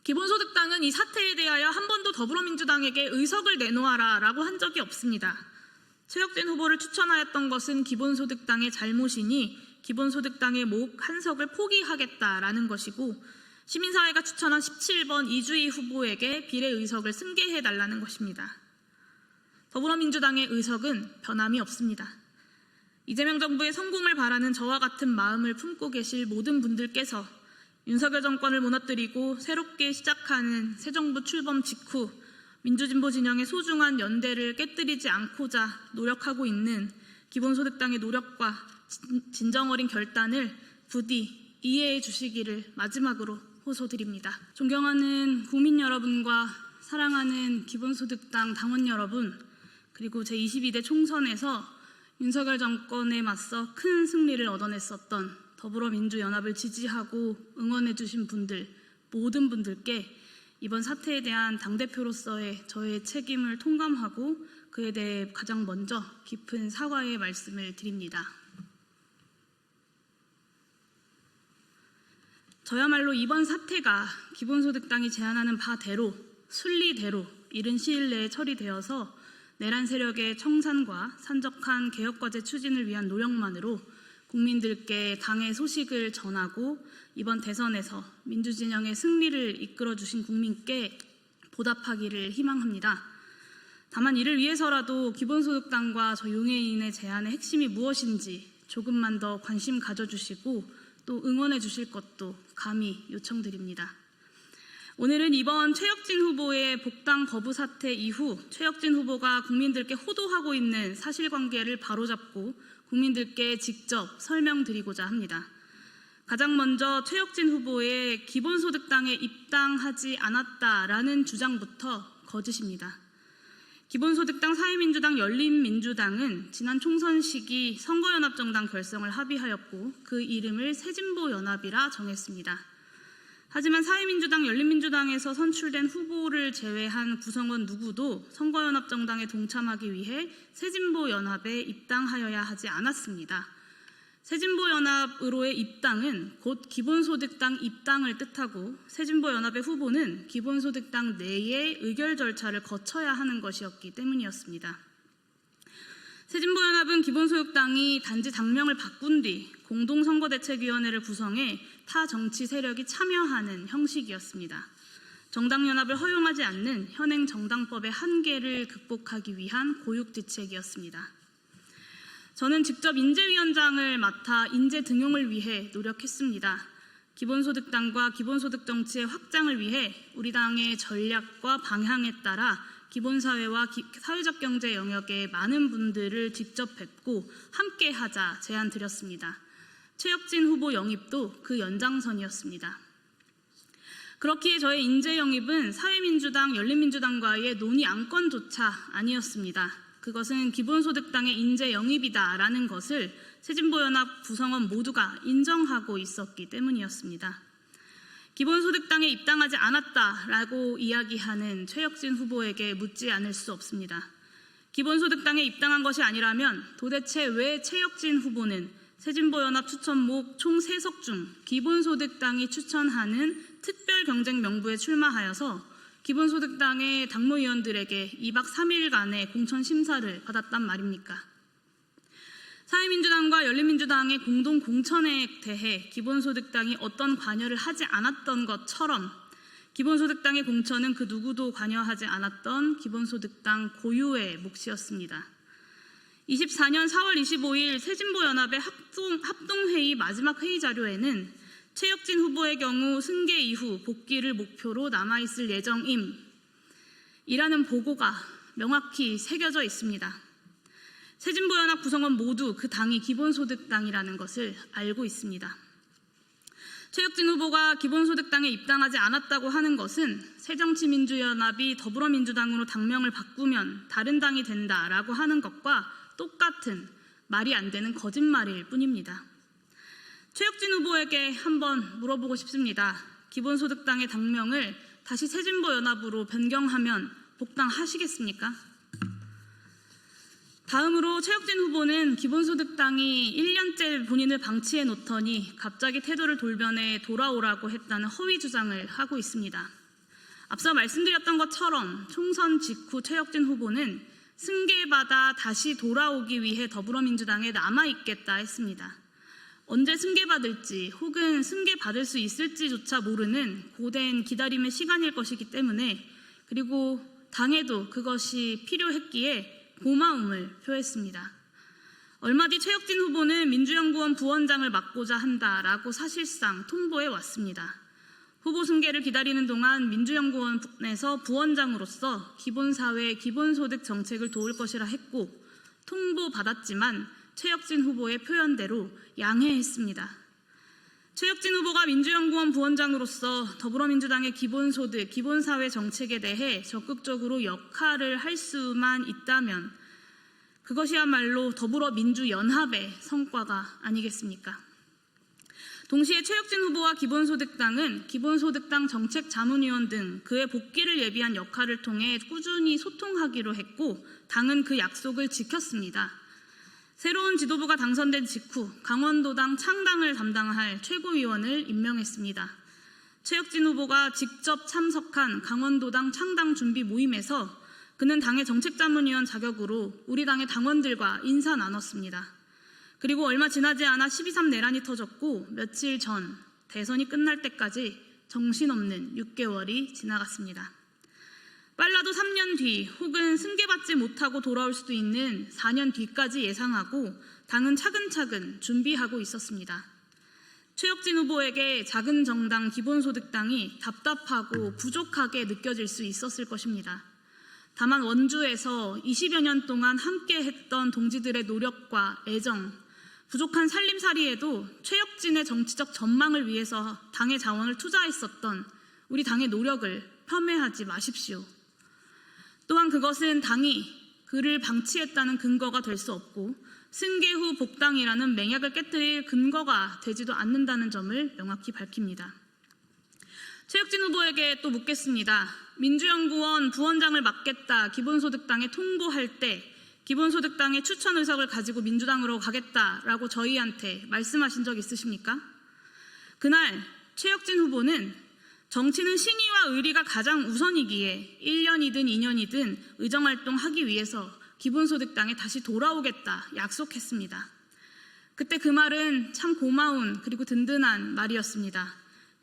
기본소득당은 이 사태에 대하여 한 번도 더불어민주당에게 의석을 내놓아라 라고 한 적이 없습니다. 최혁진 후보를 추천하였던 것은 기본소득당의 잘못이니 기본소득당의 목 한 석을 포기하겠다라는 것이고, 시민사회가 추천한 17번 이주희 후보에게 비례의석을 승계해달라는 것입니다. 더불어민주당의 의석은 변함이 없습니다. 이재명 정부의 성공을 바라는 저와 같은 마음을 품고 계실 모든 분들께서 윤석열 정권을 무너뜨리고 새롭게 시작하는 새 정부 출범 직후 민주진보 진영의 소중한 연대를 깨뜨리지 않고자 노력하고 있는 기본소득당의 노력과 진정 어린 결단을 부디 이해해 주시기를 마지막으로 호소드립니다. 존경하는 국민 여러분과 사랑하는 기본소득당 당원 여러분, 그리고 제22대 총선에서 윤석열 정권에 맞서 큰 승리를 얻어냈었던 더불어민주연합을 지지하고 응원해 주신 분들, 모든 분들께 이번 사태에 대한 당대표로서의 저의 책임을 통감하고 그에 대해 가장 먼저 깊은 사과의 말씀을 드립니다. 저야말로 이번 사태가 기본소득당이 제안하는 바대로, 순리대로 이른 시일 내에 처리되어서 내란 세력의 청산과 산적한 개혁과제 추진을 위한 노력만으로 국민들께 당의 소식을 전하고 이번 대선에서 민주진영의 승리를 이끌어주신 국민께 보답하기를 희망합니다. 다만 이를 위해서라도 기본소득당과 저 용해인의 제안의 핵심이 무엇인지 조금만 더 관심 가져주시고 또 응원해 주실 것도 감히 요청드립니다. 오늘은 이번 최혁진 후보의 복당 거부 사태 이후 최혁진 후보가 국민들께 호도하고 있는 사실관계를 바로잡고 국민들께 직접 설명드리고자 합니다. 가장 먼저 최혁진 후보의 기본소득당에 입당하지 않았다라는 주장부터 거짓입니다. 기본소득당, 사회민주당, 열린민주당은 지난 총선 시기 선거연합정당 결성을 합의하였고 그 이름을 새진보연합이라 정했습니다. 하지만 사회민주당, 열린민주당에서 선출된 후보를 제외한 구성원 누구도 선거연합정당에 동참하기 위해 새진보연합에 입당하여야 하지 않았습니다. 새진보연합으로의 입당은 곧 기본소득당 입당을 뜻하고 새진보연합의 후보는 기본소득당 내의 의결 절차를 거쳐야 하는 것이었기 때문이었습니다. 새진보연합은 기본소득당이 단지 당명을 바꾼 뒤 공동선거대책위원회를 구성해 타 정치 세력이 참여하는 형식이었습니다. 정당연합을 허용하지 않는 현행 정당법의 한계를 극복하기 위한 고육지책이었습니다. 저는 직접 인재위원장을 맡아 인재 등용을 위해 노력했습니다. 기본소득당과 기본소득 정치의 확장을 위해 우리 당의 전략과 방향에 따라 기본사회와 사회적 경제 영역의 많은 분들을 직접 뵙고 함께하자 제안 드렸습니다. 최혁진 후보 영입도 그 연장선이었습니다. 그렇기에 저의 인재 영입은 사회민주당, 열린민주당과의 논의 안건조차 아니었습니다. 그것은 기본소득당의 인재 영입이다라는 것을 새진보연합 구성원 모두가 인정하고 있었기 때문이었습니다. 기본소득당에 입당하지 않았다라고 이야기하는 최혁진 후보에게 묻지 않을 수 없습니다. 기본소득당에 입당한 것이 아니라면 도대체 왜 최혁진 후보는 새진보연합 추천목 총 3석 중 기본소득당이 추천하는 특별경쟁 명부에 출마하여서 기본소득당의 당무위원들에게 2박 3일간의 공천심사를 받았단 말입니까? 사회민주당과 열린민주당의 공동 공천에 대해 기본소득당이 어떤 관여를 하지 않았던 것처럼 기본소득당의 공천은 그 누구도 관여하지 않았던 기본소득당 고유의 몫이었습니다. 24년 4월 25일 새진보연합의 합동회의 마지막 회의 자료에는 최혁진 후보의 경우 승계 이후 복귀를 목표로 남아있을 예정임이라는 보고가 명확히 새겨져 있습니다. 새진보연합 구성원 모두 그 당이 기본소득당이라는 것을 알고 있습니다. 최혁진 후보가 기본소득당에 입당하지 않았다고 하는 것은 새정치민주연합이 더불어민주당으로 당명을 바꾸면 다른 당이 된다라고 하는 것과 똑같은 말이 안 되는 거짓말일 뿐입니다. 최혁진 후보에게 한번 물어보고 싶습니다. 기본소득당의 당명을 다시 새진보연합으로 변경하면 복당하시겠습니까? 다음으로 최혁진 후보는 기본소득당이 1년째 본인을 방치해 놓더니 갑자기 태도를 돌변해 돌아오라고 했다는 허위 주장을 하고 있습니다. 앞서 말씀드렸던 것처럼 총선 직후 최혁진 후보는 승계받아 다시 돌아오기 위해 더불어민주당에 남아있겠다 했습니다. 언제 승계받을지 혹은 승계받을 수 있을지조차 모르는 고된 기다림의 시간일 것이기 때문에, 그리고 당에도 그것이 필요했기에 고마움을 표했습니다. 얼마 뒤 최혁진 후보는 민주연구원 부원장을 맡고자 한다라고 사실상 통보해 왔습니다. 후보 승계를 기다리는 동안 민주연구원에서 부원장으로서 기본사회, 기본소득 정책을 도울 것이라 했고, 통보받았지만 최혁진 후보의 표현대로 양해했습니다. 최혁진 후보가 민주연구원 부원장으로서 더불어민주당의 기본소득, 기본사회 정책에 대해 적극적으로 역할을 할 수만 있다면 그것이야말로 더불어민주연합의 성과가 아니겠습니까? 동시에 최혁진 후보와 기본소득당은 기본소득당 정책자문위원 등 그의 복귀를 예비한 역할을 통해 꾸준히 소통하기로 했고, 당은 그 약속을 지켰습니다. 새로운 지도부가 당선된 직후 강원도당 창당을 담당할 최고위원을 임명했습니다. 최혁진 후보가 직접 참석한 강원도당 창당 준비 모임에서 그는 당의 정책자문위원 자격으로 우리 당의 당원들과 인사 나눴습니다. 그리고 얼마 지나지 않아 12.3 내란이 터졌고 며칠 전 대선이 끝날 때까지 정신없는 6개월이 지나갔습니다. 빨라도 3년 뒤 혹은 승계받지 못하고 돌아올 수도 있는 4년 뒤까지 예상하고 당은 차근차근 준비하고 있었습니다. 최혁진 후보에게 작은 정당 기본소득당이 답답하고 부족하게 느껴질 수 있었을 것입니다. 다만 원주에서 20여 년 동안 함께했던 동지들의 노력과 애정, 부족한 살림살이에도 최혁진의 정치적 전망을 위해서 당의 자원을 투자했었던 우리 당의 노력을 폄훼하지 마십시오. 또한 그것은 당이 그를 방치했다는 근거가 될 수 없고 승계 후 복당이라는 맹약을 깨뜨릴 근거가 되지도 않는다는 점을 명확히 밝힙니다. 최혁진 후보에게 또 묻겠습니다. 민주연구원 부원장을 맡겠다 기본소득당에 통보할 때 기본소득당의 추천 의석을 가지고 민주당으로 가겠다라고 저희한테 말씀하신 적 있으십니까? 그날 최혁진 후보는 정치는 신의와 의리가 가장 우선이기에 1년이든 2년이든 의정활동하기 위해서 기본소득당에 다시 돌아오겠다 약속했습니다. 그때 그 말은 참 고마운 그리고 든든한 말이었습니다.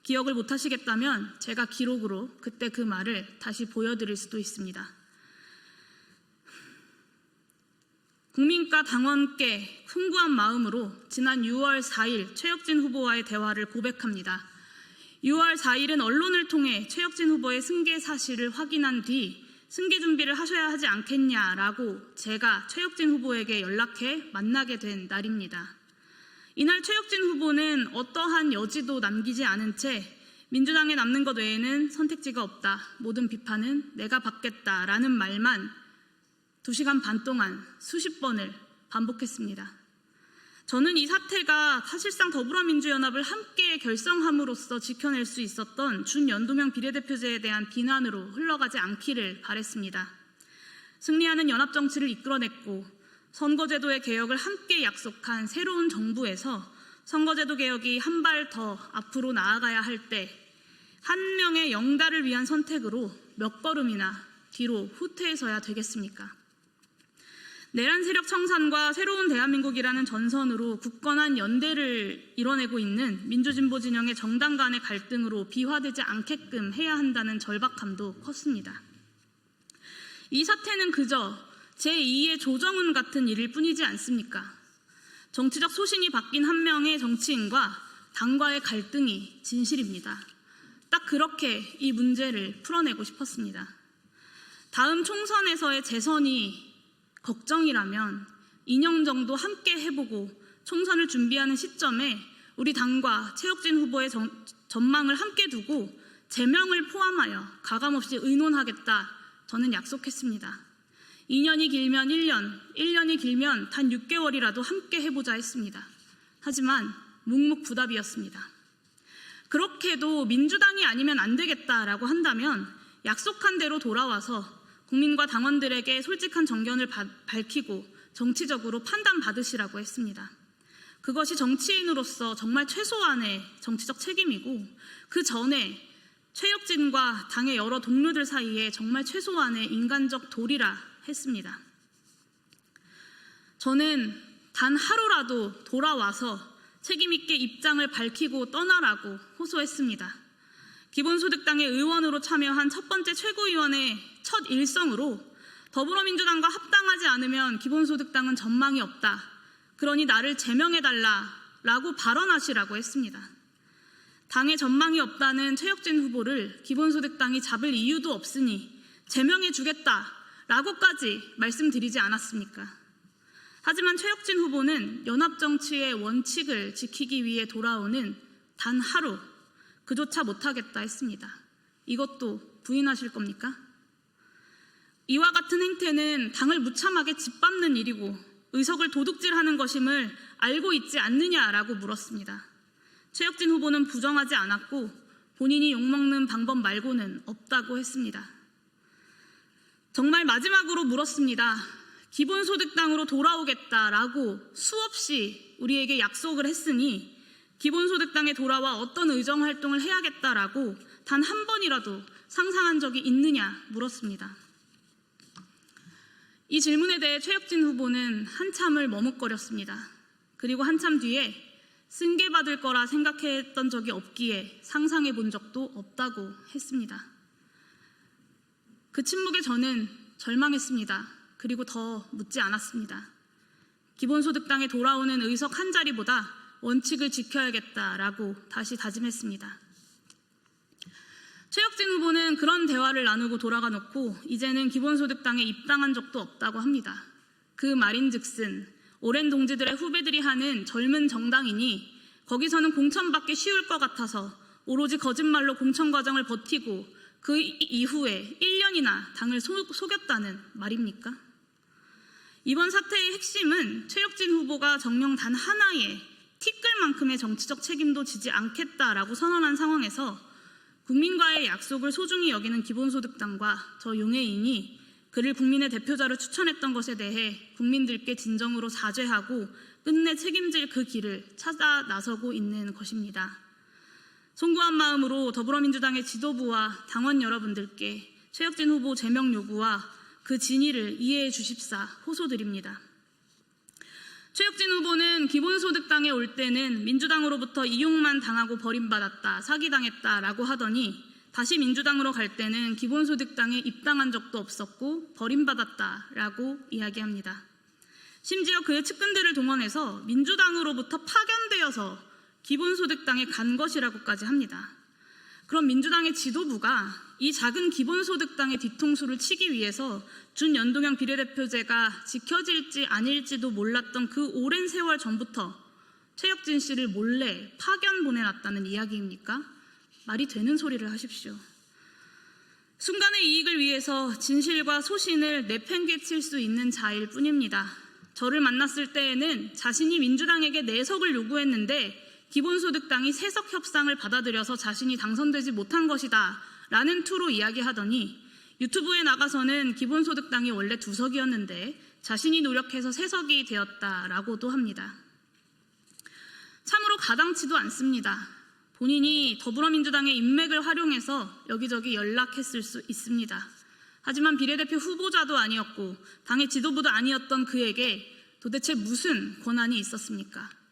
기억을 못하시겠다면 제가 기록으로 그때 그 말을 다시 보여드릴 수도 있습니다. 국민과 당원께 풍부한 마음으로 지난 6월 4일 최혁진 후보와의 대화를 고백합니다. 6월 4일은 언론을 통해 최혁진 후보의 승계 사실을 확인한 뒤 승계 준비를 하셔야 하지 않겠냐라고 제가 최혁진 후보에게 연락해 만나게 된 날입니다. 이날 최혁진 후보는 어떠한 여지도 남기지 않은 채 민주당에 남는 것 외에는 선택지가 없다. 모든 비판은 내가 받겠다라는 말만 2시간 반 동안 수십 번을 반복했습니다. 저는 이 사태가 사실상 더불어민주연합을 함께 결성함으로써 지켜낼 수 있었던 준연동형 비례대표제에 대한 비난으로 흘러가지 않기를 바랬습니다. 승리하는 연합정치를 이끌어냈고 선거제도의 개혁을 함께 약속한 새로운 정부에서 선거제도 개혁이 한 발 더 앞으로 나아가야 할 때 한 명의 영달을 위한 선택으로 몇 걸음이나 뒤로 후퇴해서야 되겠습니까? 내란 세력 청산과 새로운 대한민국이라는 전선으로 굳건한 연대를 이뤄내고 있는 민주진보 진영의 정당 간의 갈등으로 비화되지 않게끔 해야 한다는 절박함도 컸습니다. 이 사태는 그저 제2의 조정훈 같은 일일 뿐이지 않습니까? 정치적 소신이 바뀐 한 명의 정치인과 당과의 갈등이 진실입니다. 딱 그렇게 이 문제를 풀어내고 싶었습니다. 다음 총선에서의 재선이 걱정이라면 2년 정도 함께 해보고 총선을 준비하는 시점에 우리 당과 최혁진 후보의 전망을 함께 두고 제명을 포함하여 가감없이 의논하겠다 저는 약속했습니다. 2년이 길면 1년, 1년이 길면 단 6개월이라도 함께 해보자 했습니다. 하지만 묵묵부답이었습니다. 그렇게도 민주당이 아니면 안 되겠다라고 한다면 약속한 대로 돌아와서 국민과 당원들에게 솔직한 정견을 밝히고 정치적으로 판단받으시라고 했습니다. 그것이 정치인으로서 정말 최소한의 정치적 책임이고 그 전에 최혁진과 당의 여러 동료들 사이에 정말 최소한의 인간적 도리라 했습니다. 저는 단 하루라도 돌아와서 책임있게 입장을 밝히고 떠나라고 호소했습니다. 기본소득당의 의원으로 참여한 첫 번째 최고위원의 첫 일성으로 더불어민주당과 합당하지 않으면 기본소득당은 전망이 없다. 그러니 나를 제명해달라라고 발언하시라고 했습니다. 당에 전망이 없다는 최혁진 후보를 기본소득당이 잡을 이유도 없으니 제명해주겠다라고까지 말씀드리지 않았습니까? 하지만 최혁진 후보는 연합정치의 원칙을 지키기 위해 돌아오는 단 하루, 그조차 못하겠다 했습니다. 이것도 부인하실 겁니까? 이와 같은 행태는 당을 무참하게 짓밟는 일이고 의석을 도둑질하는 것임을 알고 있지 않느냐라고 물었습니다. 최혁진 후보는 부정하지 않았고 본인이 욕먹는 방법 말고는 없다고 했습니다. 정말 마지막으로 물었습니다. 기본소득당으로 돌아오겠다라고 수없이 우리에게 약속을 했으니 기본소득당에 돌아와 어떤 의정활동을 해야겠다라고 단 한 번이라도 상상한 적이 있느냐 물었습니다. 이 질문에 대해 최혁진 후보는 한참을 머뭇거렸습니다. 그리고 한참 뒤에 승계받을 거라 생각했던 적이 없기에 상상해 본 적도 없다고 했습니다. 그 침묵에 저는 절망했습니다. 그리고 더 묻지 않았습니다. 기본소득당에 돌아오는 의석 한 자리보다 원칙을 지켜야겠다라고 다시 다짐했습니다. 최혁진 후보는 그런 대화를 나누고 돌아가 놓고 이제는 기본소득당에 입당한 적도 없다고 합니다. 그 말인즉슨 오랜 동지들의 후배들이 하는 젊은 정당이니 거기서는 공천받기 쉬울 것 같아서 오로지 거짓말로 공천 과정을 버티고 그 이후에 1년이나 당을 속였다는 말입니까? 이번 사태의 핵심은 최혁진 후보가 정녕 단 하나의 티끌만큼의 정치적 책임도 지지 않겠다라고 선언한 상황에서 국민과의 약속을 소중히 여기는 기본소득당과 저 용해인이 그를 국민의 대표자로 추천했던 것에 대해 국민들께 진정으로 사죄하고 끝내 책임질 그 길을 찾아 나서고 있는 것입니다. 송구한 마음으로 더불어민주당의 지도부와 당원 여러분들께 최혁진 후보 제명 요구와 그 진위를 이해해 주십사 호소드립니다. 최혁진 후보는 기본소득당에 올 때는 민주당으로부터 이용만 당하고 버림받았다, 사기당했다라고 하더니 다시 민주당으로 갈 때는 기본소득당에 입당한 적도 없었고 버림받았다라고 이야기합니다. 심지어 그의 측근들을 동원해서 민주당으로부터 파견되어서 기본소득당에 간 것이라고까지 합니다. 그럼 민주당의 지도부가 이 작은 기본소득당의 뒤통수를 치기 위해서 준연동형 비례대표제가 지켜질지 아닐지도 몰랐던 그 오랜 세월 전부터 최혁진 씨를 몰래 파견 보내놨다는 이야기입니까? 말이 되는 소리를 하십시오. 순간의 이익을 위해서 진실과 소신을 내팽개칠 수 있는 자일 뿐입니다. 저를 만났을 때에는 자신이 민주당에게 4석을 요구했는데 기본소득당이 3석 협상을 받아들여서 자신이 당선되지 못한 것이다 라는 투로 이야기하더니 유튜브에 나가서는 기본소득당이 원래 2석이었는데 자신이 노력해서 3석이 되었다라고도 합니다. 참으로 가당치도 않습니다. 본인이 더불어민주당의 인맥을 활용해서 여기저기 연락했을 수 있습니다. 하지만 비례대표 후보자도 아니었고 당의 지도부도 아니었던 그에게 도대체 무슨 권한이 있었습니까?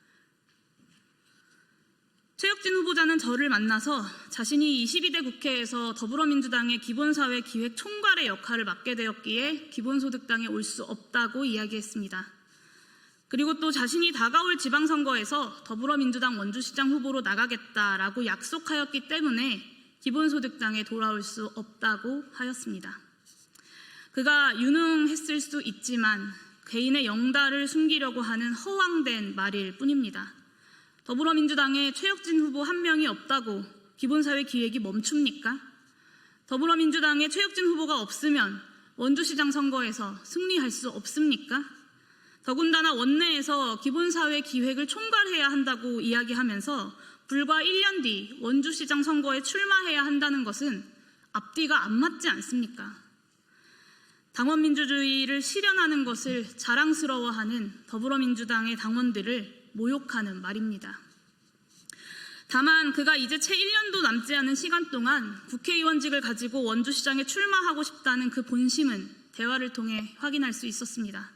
최혁진 후보자는 저를 만나서 자신이 22대 국회에서 더불어민주당의 기본사회 기획 총괄의 역할을 맡게 되었기에 기본소득당에 올 수 없다고 이야기했습니다. 그리고 또 자신이 다가올 지방선거에서 더불어민주당 원주시장 후보로 나가겠다라고 약속하였기 때문에 기본소득당에 돌아올 수 없다고 하였습니다. 그가 유능했을 수 있지만 개인의 영달을 숨기려고 하는 허황된 말일 뿐입니다. 더불어민주당에 최혁진 후보 한 명이 없다고 기본사회 기획이 멈춥니까? 더불어민주당에 최혁진 후보가 없으면 원주시장 선거에서 승리할 수 없습니까? 더군다나 원내에서 기본사회 기획을 총괄해야 한다고 이야기하면서 불과 1년 뒤 원주시장 선거에 출마해야 한다는 것은 앞뒤가 안 맞지 않습니까? 당원민주주의를 실현하는 것을 자랑스러워하는 더불어민주당의 당원들을 모욕하는 말입니다. 다만 그가 이제 채 1년도 남지 않은 시간 동안 국회의원직을 가지고 원주시장에 출마하고 싶다는 그 본심은 대화를 통해 확인할 수 있었습니다.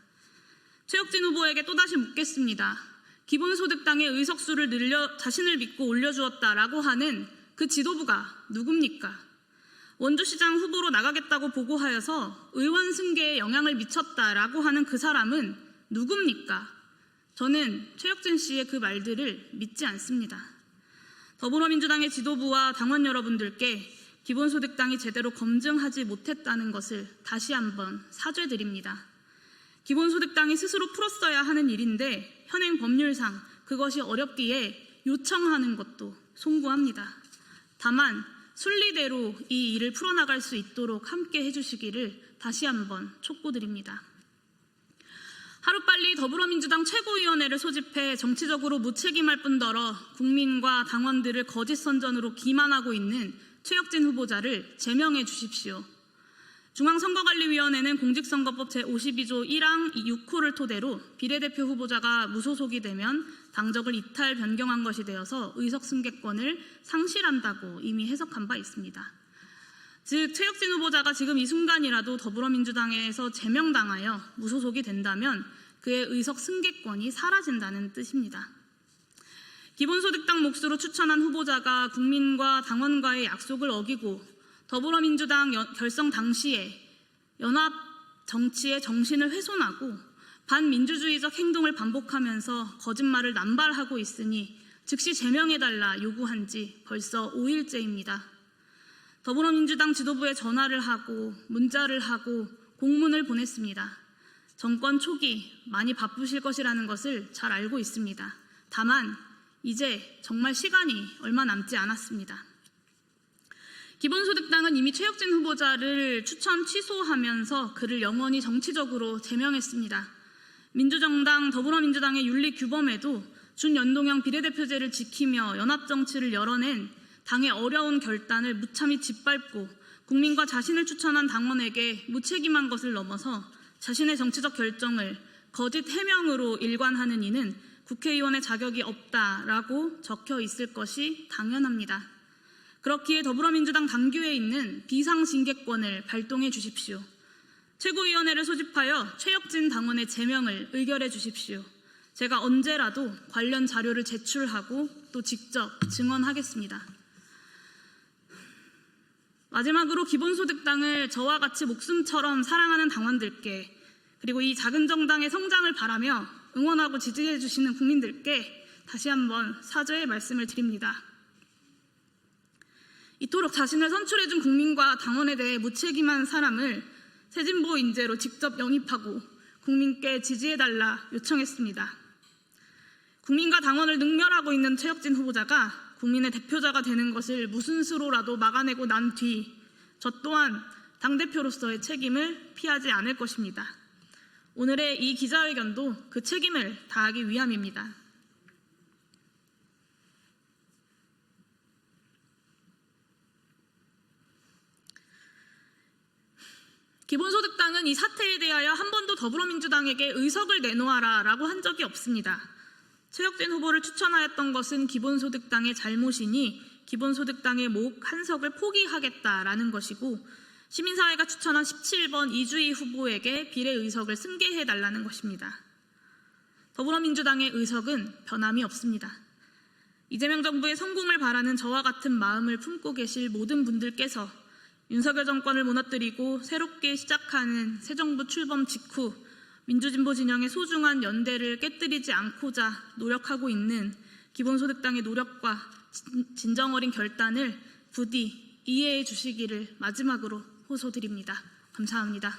최혁진 후보에게 또다시 묻겠습니다. 기본소득당의 의석수를 늘려 자신을 믿고 올려주었다라고 하는 그 지도부가 누굽니까? 원주시장 후보로 나가겠다고 보고하여서 의원 승계에 영향을 미쳤다라고 하는 그 사람은 누굽니까? 저는 최혁진 씨의 그 말들을 믿지 않습니다. 더불어민주당의 지도부와 당원 여러분들께 기본소득당이 제대로 검증하지 못했다는 것을 다시 한번 사죄드립니다. 기본소득당이 스스로 풀었어야 하는 일인데 현행 법률상 그것이 어렵기에 요청하는 것도 송구합니다. 다만 순리대로 이 일을 풀어나갈 수 있도록 함께 해주시기를 다시 한번 촉구드립니다. 하루빨리 더불어민주당 최고위원회를 소집해 정치적으로 무책임할 뿐더러 국민과 당원들을 거짓 선전으로 기만하고 있는 최혁진 후보자를 제명해 주십시오. 중앙선거관리위원회는 공직선거법 제52조 1항 6호를 토대로 비례대표 후보자가 무소속이 되면 당적을 이탈 변경한 것이 되어서 의석 승계권을 상실한다고 이미 해석한 바 있습니다. 즉 최혁진 후보자가 지금 이 순간이라도 더불어민주당에서 제명당하여 무소속이 된다면 그의 의석 승계권이 사라진다는 뜻입니다. 기본소득당 몫으로 추천한 후보자가 국민과 당원과의 약속을 어기고 더불어민주당 결성 당시에 연합 정치의 정신을 훼손하고 반민주주의적 행동을 반복하면서 거짓말을 남발하고 있으니 즉시 제명해달라 요구한 지 벌써 5일째입니다. 더불어민주당 지도부에 전화를 하고 문자를 하고 공문을 보냈습니다. 정권 초기 많이 바쁘실 것이라는 것을 잘 알고 있습니다. 다만 이제 정말 시간이 얼마 남지 않았습니다. 기본소득당은 이미 최혁진 후보자를 추천 취소하면서 그를 영원히 정치적으로 제명했습니다. 민주정당 더불어민주당의 윤리규범에도 준연동형 비례대표제를 지키며 연합정치를 열어낸 당의 어려운 결단을 무참히 짓밟고 국민과 자신을 추천한 당원에게 무책임한 것을 넘어서 자신의 정치적 결정을 거짓 해명으로 일관하는 이는 국회의원의 자격이 없다라고 적혀 있을 것이 당연합니다. 그렇기에 더불어민주당 당규에 있는 비상징계권을 발동해 주십시오. 최고위원회를 소집하여 최혁진 당원의 제명을 의결해 주십시오. 제가 언제라도 관련 자료를 제출하고 또 직접 증언하겠습니다. 마지막으로 기본소득당을 저와 같이 목숨처럼 사랑하는 당원들께 그리고 이 작은 정당의 성장을 바라며 응원하고 지지해 주시는 국민들께 다시 한번 사죄의 말씀을 드립니다. 이토록 자신을 선출해준 국민과 당원에 대해 무책임한 사람을 새진보 인재로 직접 영입하고 국민께 지지해달라 요청했습니다. 국민과 당원을 능멸하고 있는 최혁진 후보자가 국민의 대표자가 되는 것을 무슨 수로라도 막아내고 난 뒤 저 또한 당대표로서의 책임을 피하지 않을 것입니다. 오늘의 이 기자회견도 그 책임을 다하기 위함입니다. 기본소득당은 이 사태에 대하여 한 번도 더불어민주당에게 의석을 내놓아라 라고 한 적이 없습니다. 최혁진 후보를 추천하였던 것은 기본소득당의 잘못이니 기본소득당의 목 한석을 포기하겠다라는 것이고 시민사회가 추천한 17번 이주희 후보에게 비례의석을 승계해달라는 것입니다. 더불어민주당의 의석은 변함이 없습니다. 이재명 정부의 성공을 바라는 저와 같은 마음을 품고 계실 모든 분들께서 윤석열 정권을 무너뜨리고 새롭게 시작하는 새 정부 출범 직후 민주진보 진영의 소중한 연대를 깨뜨리지 않고자 노력하고 있는 기본소득당의 노력과 진정 어린 결단을 부디 이해해 주시기를 마지막으로 호소드립니다. 감사합니다.